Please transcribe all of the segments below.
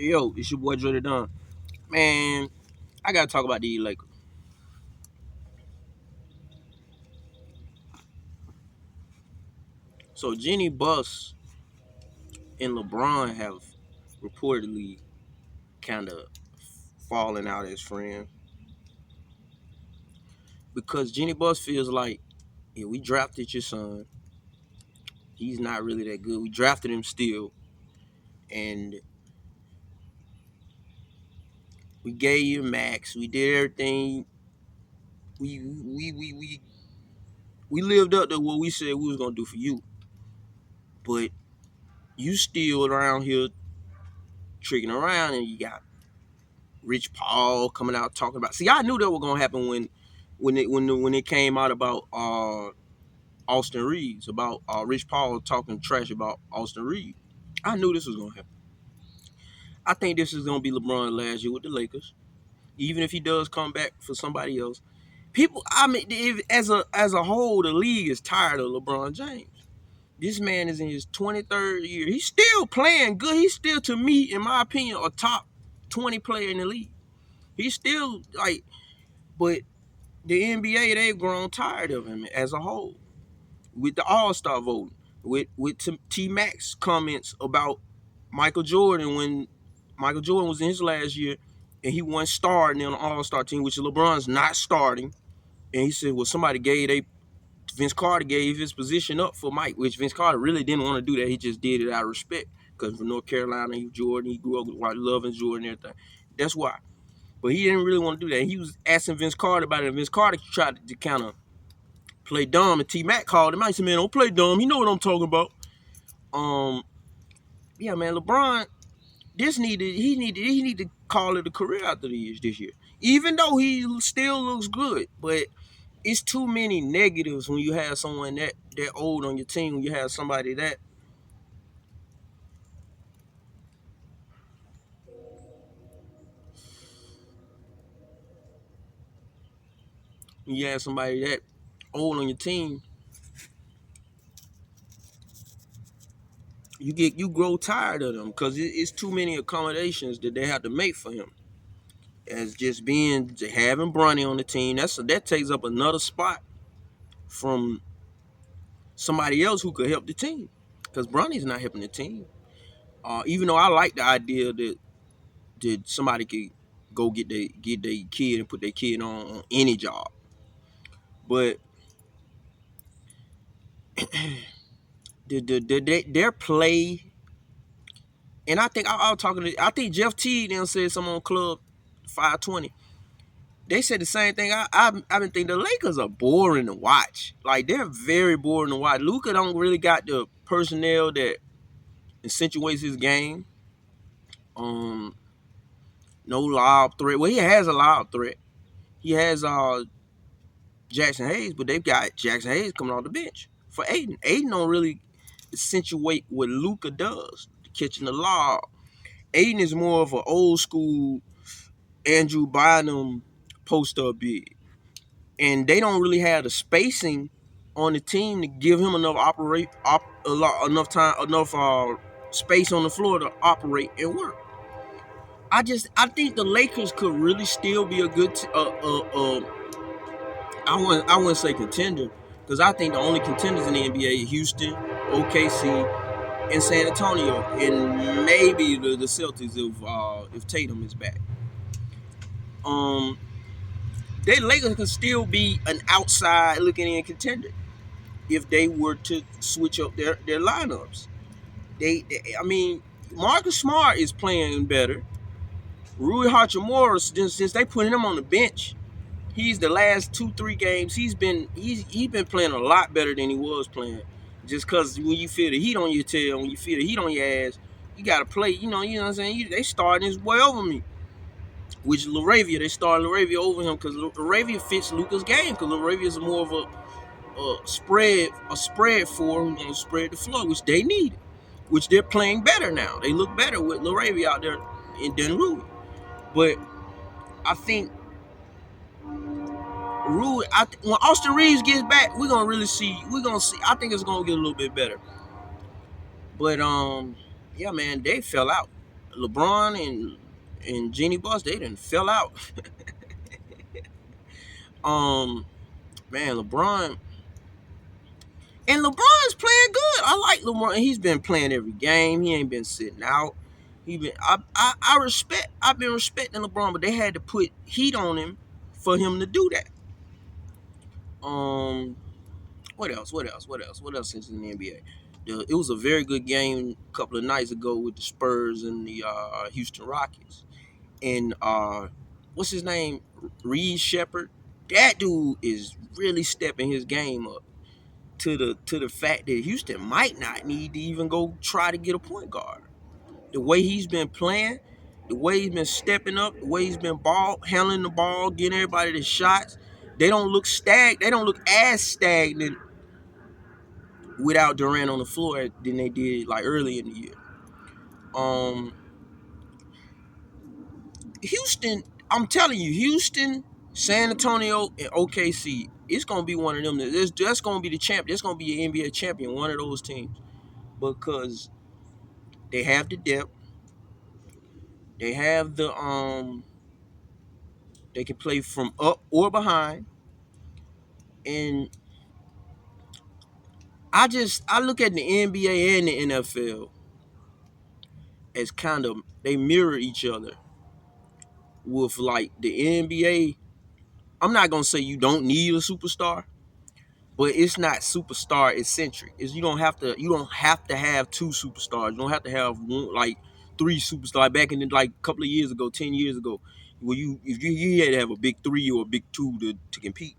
Yo, it's your boy Dre Don. Man, I gotta talk about these Lakers. So Jeanie Buss and LeBron have reportedly kind of fallen out as friends because Jeanie Buss feels like, yeah, we drafted your son. He's not really that good. We drafted him still, and we gave you max. We did everything. We lived up to what we said we was gonna do for you, but you still around here tricking around, and you got Rich Paul coming out talking about. See, I knew that was gonna happen when it came out about Austin Reeves, about Rich Paul talking trash about Austin Reeves. I knew this was gonna happen. I think this is gonna be LeBron last year with the Lakers, even if he does come back for somebody else. People, I mean, if, as a whole, the league is tired of LeBron James. This man is in his 23rd year. He's still playing good. He's still, to me, in my opinion, a top 20 player in the league. He's still like, but the NBA, they've grown tired of him as a whole. With the All-Star voting, with T Mac's comments about Michael Jordan when Michael Jordan was in his last year and he wasn't starting on the All-Star team, which LeBron's not starting. And he said, well, Vince Carter gave his position up for Mike, which Vince Carter really didn't want to do that. He just did it out of respect because from North Carolina, he was Jordan. He grew up loving Jordan and everything. That's why. But he didn't really want to do that. He was asking Vince Carter about it, and Vince Carter tried to kind of play dumb, and T Mac called him out. He said, "Man, don't play dumb. You know what I'm talking about." Um, yeah, man, LeBron, he need to call it a career after this year. Even though he still looks good, but it's too many negatives when you have someone that old on your team. When you have somebody that when you have somebody that old on your team, you grow tired of them because it's too many accommodations that they have to make for him. As just having Bronny on the team, that takes up another spot from somebody else who could help the team. Because Bronny's not helping the team. Even though I like the idea that somebody could go get their kid and put their kid on any job, but their play, and I was talking to, I think Jeff Teague then said something on Club 520. They said the same thing. I've been thinking the Lakers are boring to watch. Like, they're very boring to watch. Luka don't really got the personnel that accentuates his game. Um, no lob threat. Well, he has a lob threat. He has Jackson Hayes, but they've got Jackson Hayes coming off the bench for Aiden. Aiden don't really accentuate what Luka does, catching the lob. Aiden is more of an old school Andrew Bynum post up big, and they don't really have the spacing on the team to give him enough time, enough space on the floor to operate and work. I think the Lakers could really still be a good I wouldn't say contender, because I think the only contenders in the NBA are Houston, OKC, and San Antonio, and maybe the Celtics if Tatum is back. Um, they Lakers could still be an outside looking in contender if they were to switch up their lineups. I mean, Marcus Smart is playing better. Rui Hachimura, since they put him on the bench, he's the last 2-3 games he's been playing a lot better than he was playing. Just because when you feel the heat on your tail, when you feel the heat on your ass, you gotta play. You know what I'm saying. They starting his boy over me, which Laravia, they started Laravia over him because Laravia fits Luka's game. Because Laravia is more of a spread for who's gonna spread the floor, which they need, which they're playing better now. They look better with Laravia out there than Rui. But I think when Austin Reeves gets back, we're gonna really see. We're gonna see. I think it's gonna get a little bit better. But yeah, man, they fell out. LeBron and Jeanie Buss, they didn't fell out. um, man, LeBron's playing good. I like LeBron. He's been playing every game. He ain't been sitting out. He been I respect. I've been respecting LeBron, but they had to put heat on him for him to do that. Um, what else? What else? What else? What else is in the NBA? It was a very good game a couple of nights ago with the Spurs and the Houston Rockets. And what's his name? Reed Shepard. That dude is really stepping his game up to the fact that Houston might not need to even go try to get a point guard. The way he's been playing, the way he's been stepping up, the way he's been handling the ball, getting everybody the shots, they don't look They don't look as stagnant without Durant on the floor than they did like early in the year. Um, Houston, I'm telling you, Houston, San Antonio, and OKC, it's gonna be one of them. That's gonna be the champ. That's gonna be an NBA champion. One of those teams because they have the depth. They have they can play from up or behind. And I look at the NBA and the NFL as kind of they mirror each other. With like the NBA, I'm not gonna say you don't need a superstar, but it's not superstar eccentric. Is you don't have to have two superstars. You don't have to have one like three superstars. Back in the, like a couple of years ago, 10 years ago, where you had to have a big three or a big two to compete.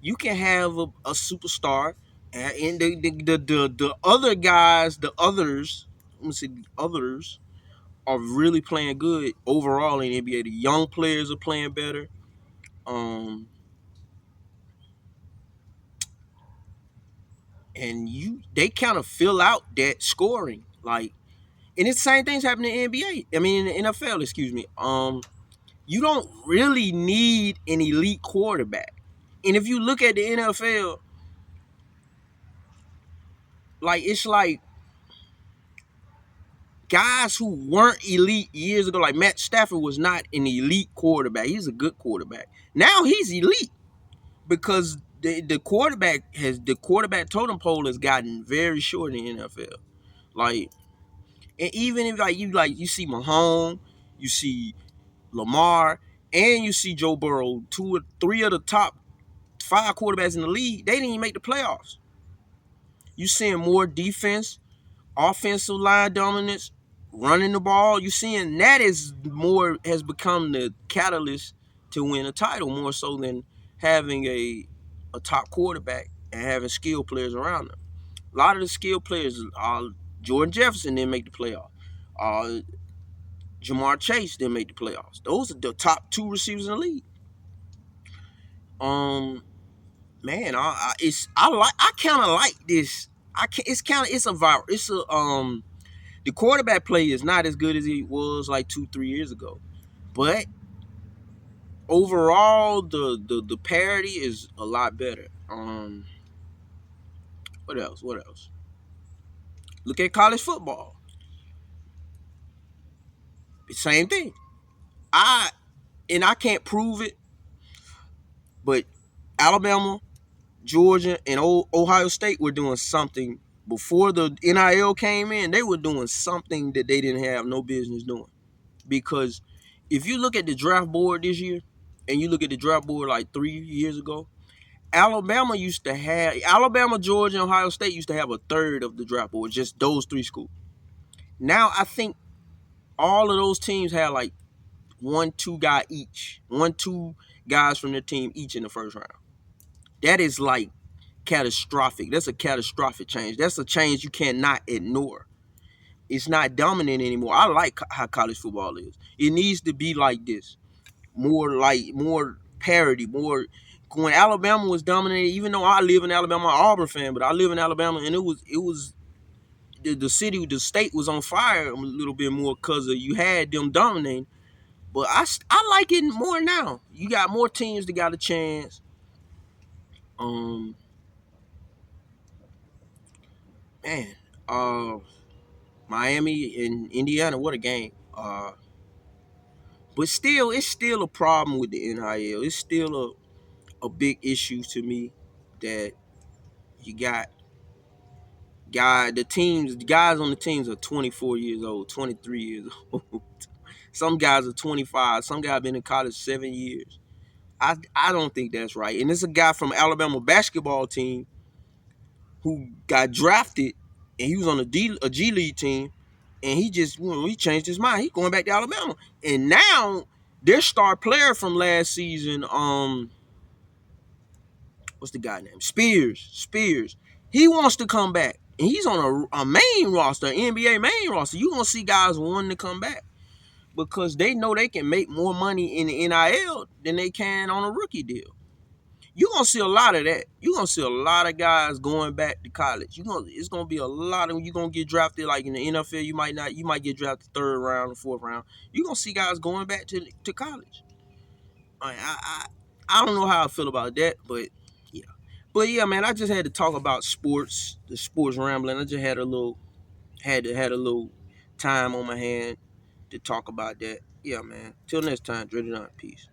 You can have a superstar, and the other guys, the others, let me say the others are really playing good overall in the NBA. The young players are playing better. Um, and they kind of fill out that scoring like, and it's the same things happening in the NBA. I mean, in the NFL, excuse me. You don't really need an elite quarterback, and if you look at the NFL, like it's like guys who weren't elite years ago, like Matt Stafford was not an elite quarterback. He's a good quarterback. Now he's elite because the quarterback totem pole has gotten very short in the NFL. Like, and even if you see Mahomes, you see Lamar, and you see Joe Burrow, two or three of the top five quarterbacks in the league, they didn't even make the playoffs. You seeing more defense, offensive line dominance, running the ball. You seeing that is more has become the catalyst to win a title more so than having a top quarterback and having skilled players around them. A lot of the skilled players, Jordan Jefferson didn't make the playoffs. Uh, Jamar Chase didn't make the playoffs. Those are the top two receivers in the league. Um, man, I kind of like this. It's a viral. The quarterback play is not as good as it was like 2-3 years ago, but overall the parity is a lot better. What else? What else? Look at college football. Same thing. I I can't prove it, but Alabama, Georgia, and Ohio State were doing something before the NIL came in. They were doing something that they didn't have no business doing. Because if you look at the draft board this year, and you look at the draft board like 3 years ago, Alabama, Georgia, and Ohio State used to have a third of the draft board, just those three schools. Now I think all of those teams have like one, two guys from their team each in the first round. That is like catastrophic. That's a catastrophic change. That's a change you cannot ignore. It's not dominant anymore. I like how college football is. It needs to be like this. More parity, more when Alabama was dominated, even though I live in Alabama, I'm an Auburn fan, but I live in Alabama and it was the state was on fire a little bit more because of you had them dominating. But I like it more now. You got more teams that got a chance. Um man, uh Miami and Indiana, what a game. But still, it's still a problem with the NIL. It's still a big issue to me that you got the guys on the teams are 24 years old, 23 years old. Some guys are 25. Some guys been in college 7 years. I don't think that's right. And it's a guy from Alabama basketball team who got drafted, and he was on a G League team, and he changed his mind. He's going back to Alabama, and now their star player from last season, what's the guy name? Spears. He wants to come back, and he's on a main roster, an NBA main roster. You gonna see guys wanting to come back because they know they can make more money in the NIL than they can on a rookie deal. You're gonna see a lot of that. You're gonna see a lot of guys going back to college. It's gonna be a lot of you're gonna get drafted like in the NFL. You might get drafted third round or fourth round. You're gonna see guys going back to college. I don't know how I feel about that, but yeah. But yeah, man, I just had to talk about sports, the sports rambling. I just had a little time on my hand to talk about that. Yeah, man. Till next time, dreaded on. Peace.